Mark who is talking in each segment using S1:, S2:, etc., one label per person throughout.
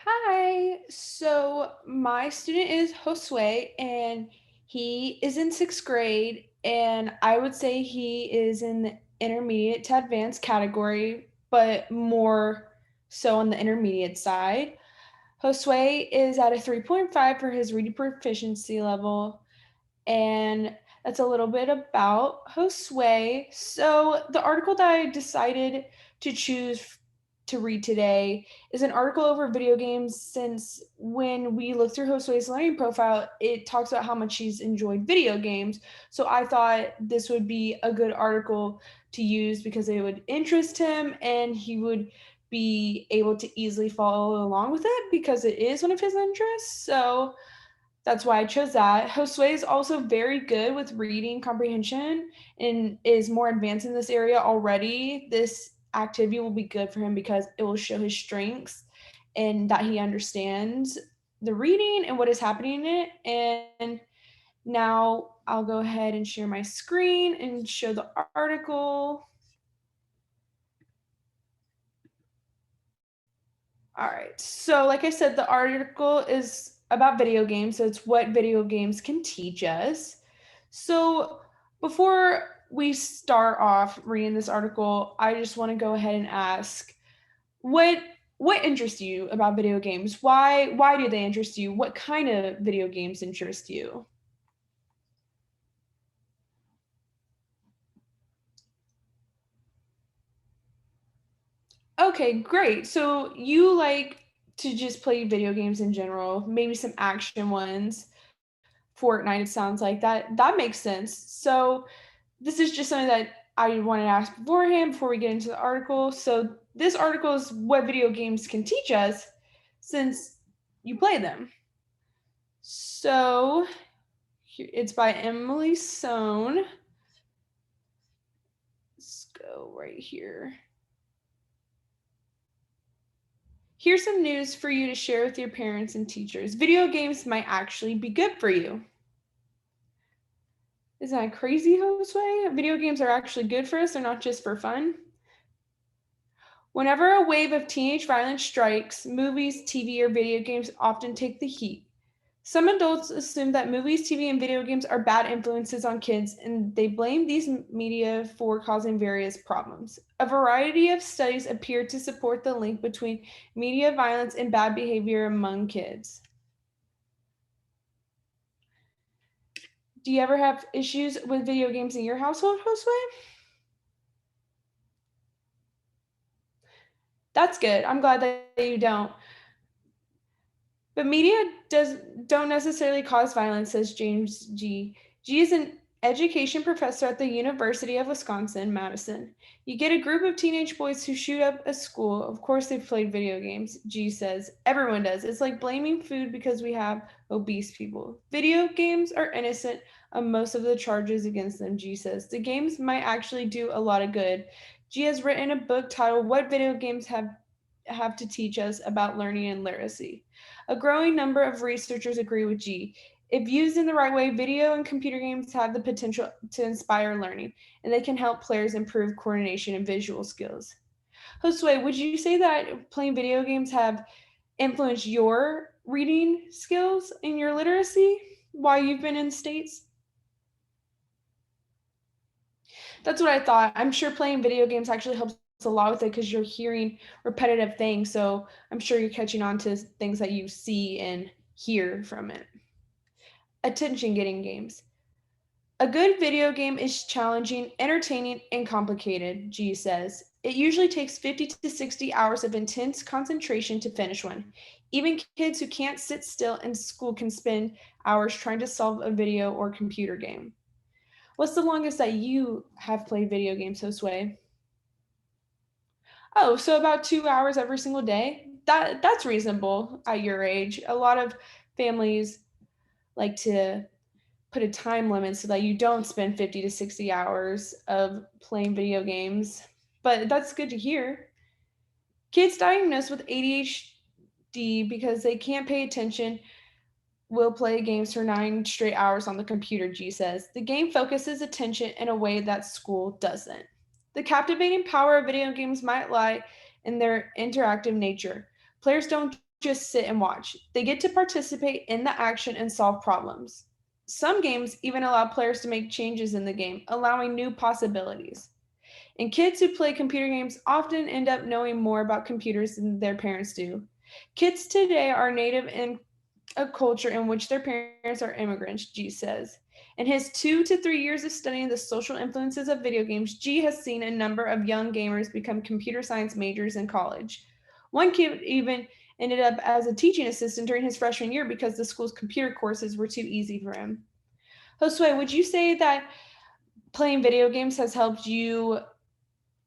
S1: Hi. So my student is Josue, and he is in sixth grade, and I would say he is in the intermediate to advanced category, but more so on the intermediate side. Josue is at a 3.5 for his reading proficiency level, and that's a little bit about Josue. So, the article that I decided to choose to read today is an article over video games. Since when we look through Josue's learning profile, it talks about how much he's enjoyed video games. So, I thought this would be a good article to use because it would interest him and he would be able to easily follow along with it because it is one of his interests. So, that's why I chose that. Josue is also very good with reading comprehension and is more advanced in this area already. This activity will be good for him because it will show his strengths and that he understands the reading and what is happening in it. And now I'll go ahead and share my screen and show the article. All right. So, like I said, the article is about video games. So, it's what video games can teach us. So, before we start off reading this article, I just want to go ahead and ask what what interests you about video games? Why do they interest you? What kind of video games interest you? Okay, great. So, you like to just play video games in general, maybe some action ones. Fortnite, it sounds like that makes sense. So this is just something that I wanted to ask beforehand before we get into the article. So this article is what video games can teach us since you play them. So it's by Emily Sohn. Let's go right here. Here's some news for you to share with your parents and teachers. Video games might actually be good for you. Isn't that crazy, Josue? Video games are actually good for us, they're not just for fun. Whenever a wave of teenage violence strikes, movies, TV, or video games often take the heat. Some adults assume that movies, TV, and video games are bad influences on kids, and they blame these media for causing various problems. A variety of studies appear to support the link between media violence and bad behavior among kids. Do you ever have issues with video games in your household, Josue? That's good. I'm glad that you don't. But media does don't necessarily cause violence, says James G. G is an education professor at the University of Wisconsin, Madison. You get a group of teenage boys who shoot up a school. Of course, they've played video games. G says everyone does. It's like blaming food because we have obese people. Video games are innocent of most of the charges against them. G says the games might actually do a lot of good. G has written a book titled "What Video Games Have to Teach Us About Learning and Literacy." A growing number of researchers agree with G. If used in the right way, video and computer games have the potential to inspire learning, and they can help players improve coordination and visual skills. Josue, would you say that playing video games have influenced your reading skills and your literacy while you've been in the States? That's what I thought. I'm sure playing video games actually helps a lot with it because you're hearing repetitive things. So I'm sure you're catching on to things that you see and hear from it. Attention getting games. A good video game is challenging, entertaining, and complicated, G says. It usually takes 50 to 60 hours of intense concentration to finish one. Even kids who can't sit still in school can spend hours trying to solve a video or computer game. What's the longest that you have played video games, Josue? Oh, so about 2 hours every single day? That's reasonable at your age. A lot of families like to put a time limit so that you don't spend 50 to 60 hours of playing video games, but that's good to hear. Kids diagnosed with ADHD because they can't pay attention will play games for 9 straight hours on the computer, G says. The game focuses attention in a way that school doesn't. The captivating power of video games might lie in their interactive nature. Players don't just sit and watch. They get to participate in the action and solve problems. Some games even allow players to make changes in the game, allowing new possibilities. And kids who play computer games often end up knowing more about computers than their parents do. Kids today are native in a culture in which their parents are immigrants, G says. In his 2 to 3 years of studying the social influences of video games, G has seen a number of young gamers become computer science majors in college. One kid even ended up as a teaching assistant during his freshman year because the school's computer courses were too easy for him. Josue, would you say that playing video games has helped you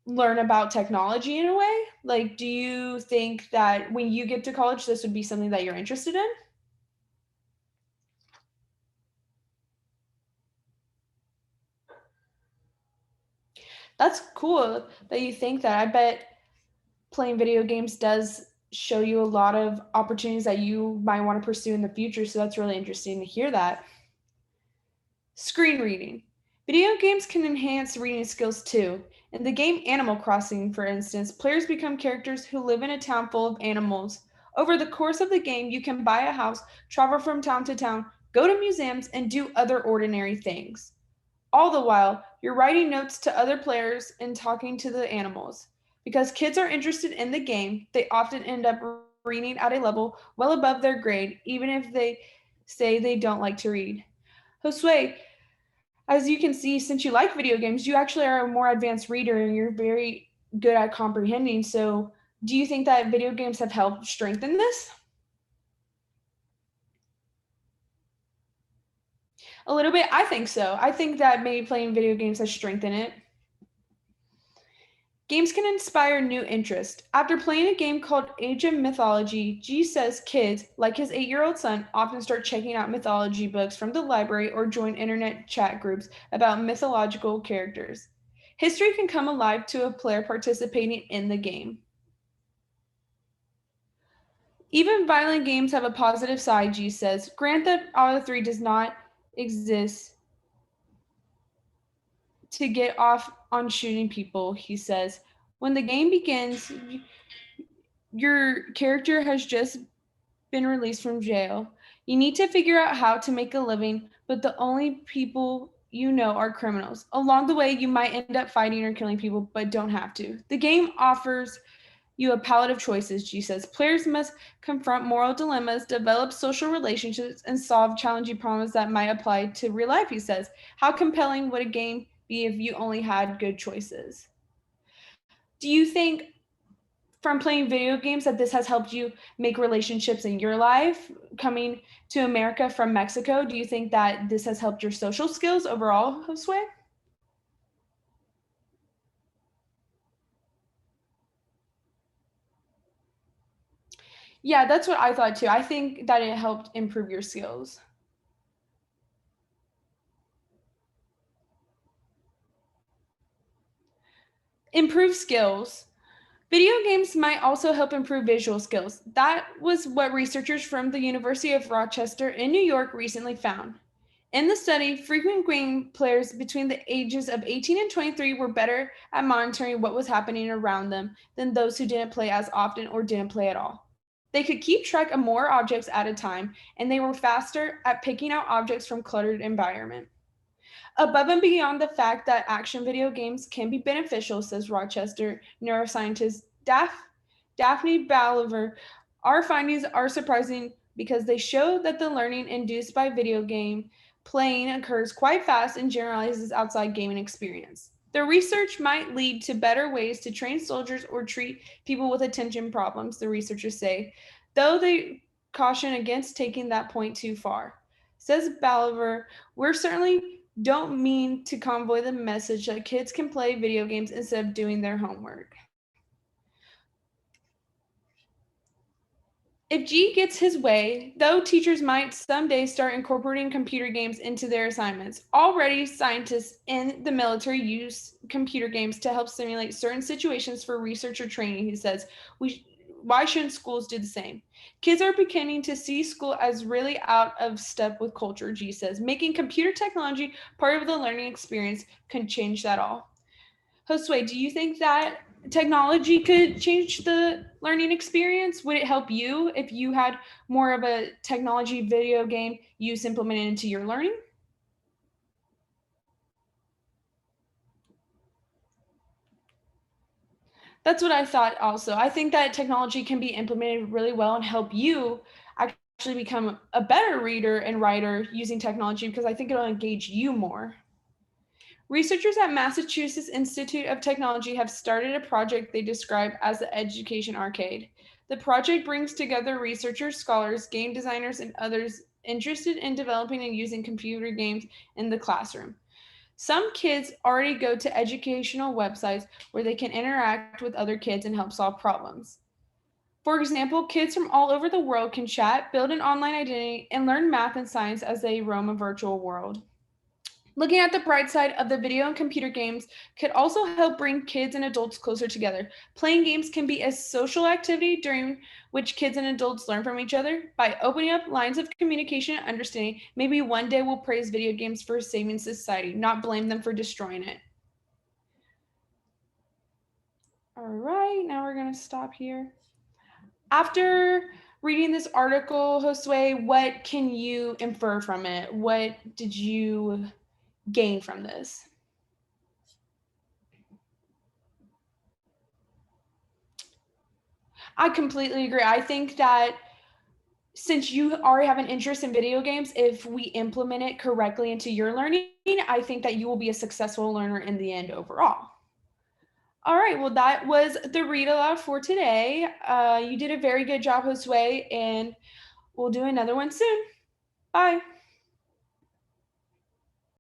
S1: learn about technology in a way? Like, do you think that when you get to college, this would be something that you're interested in? That's cool that you think that. I bet playing video games does show you a lot of opportunities that you might want to pursue in the future. So that's really interesting to hear that. Screen reading. Video games can enhance reading skills too. In the game Animal Crossing, for instance, players become characters who live in a town full of animals. Over the course of the game, you can buy a house, travel from town to town, go to museums, and do other ordinary things. All the while, you're writing notes to other players and talking to the animals. Because kids are interested in the game, they often end up reading at a level well above their grade, even if they say they don't like to read. Josue, as you can see, since you like video games, you actually are a more advanced reader and you're very good at comprehending. So, do you think that video games have helped strengthen this? A little bit, I think so. I think that maybe playing video games has strengthened it. Games can inspire new interest. After playing a game called Age of Mythology, G says kids, like his 8-year-old son, often start checking out mythology books from the library or join internet chat groups about mythological characters. History can come alive to a player participating in the game. Even violent games have a positive side, G says. Grant Theft Auto 3 does not exist to get off on shooting people, he says. When the game begins, your character has just been released from jail. You need to figure out how to make a living, but the only people you know are criminals. Along the way, you might end up fighting or killing people, but don't have to. The game offers you a palette of choices, G says. Players must confront moral dilemmas, develop social relationships, and solve challenging problems that might apply to real life, he says. How compelling would a game be if you only had good choices? Do you think from playing video games that this has helped you make relationships in your life coming to America from Mexico? Do you think that this has helped your social skills overall, Josue? Yeah, that's what I thought too. I think that it helped improve your skills. Improve skills. Video games might also help improve visual skills. That was what researchers from the University of Rochester in New York recently found. In the study, frequent game players between the ages of 18 and 23 were better at monitoring what was happening around them than those who didn't play as often or didn't play at all. They could keep track of more objects at a time, and they were faster at picking out objects from cluttered environment. Above and beyond the fact that action video games can be beneficial, says Rochester neuroscientist Daphne Baliver, our findings are surprising because they show that the learning induced by video game playing occurs quite fast and generalizes outside gaming experience. The research might lead to better ways to train soldiers or treat people with attention problems, the researchers say, though they caution against taking that point too far. Says Baliver, we're certainly don't mean to convoy the message that kids can play video games instead of doing their homework. If G gets his way, though teachers might someday start incorporating computer games into their assignments, already scientists in the military use computer games to help simulate certain situations for research or training, he says. Why shouldn't schools do the same? Kids are beginning to see school as really out of step with culture, G says. Making computer technology part of the learning experience can change that all. Josue, do you think that technology could change the learning experience? Would it help you if you had more of a technology video game use implemented into your learning? That's what I thought also. I think that technology can be implemented really well and help you actually become a better reader and writer using technology because I think it'll engage you more. Researchers at Massachusetts Institute of Technology have started a project they describe as the Education Arcade. The project brings together researchers, scholars, game designers, and others interested in developing and using computer games in the classroom. Some kids already go to educational websites where they can interact with other kids and help solve problems. For example, kids from all over the world can chat, build an online identity, and learn math and science as they roam a virtual world. Looking at the bright side of the video and computer games could also help bring kids and adults closer together. Playing games can be a social activity during which kids and adults learn from each other. By opening up lines of communication and understanding, maybe one day we'll praise video games for saving society, not blame them for destroying it. All right, now we're going to stop here. After reading this article, Josue, what can you infer from it? What did you gain from this? I completely agree. I think that since you already have an interest in video games, if we implement it correctly into your learning, I think that you will be a successful learner in the end overall. All right, well, that was the read aloud for today. You did a very good job, Josue, and we'll do another one soon. Bye.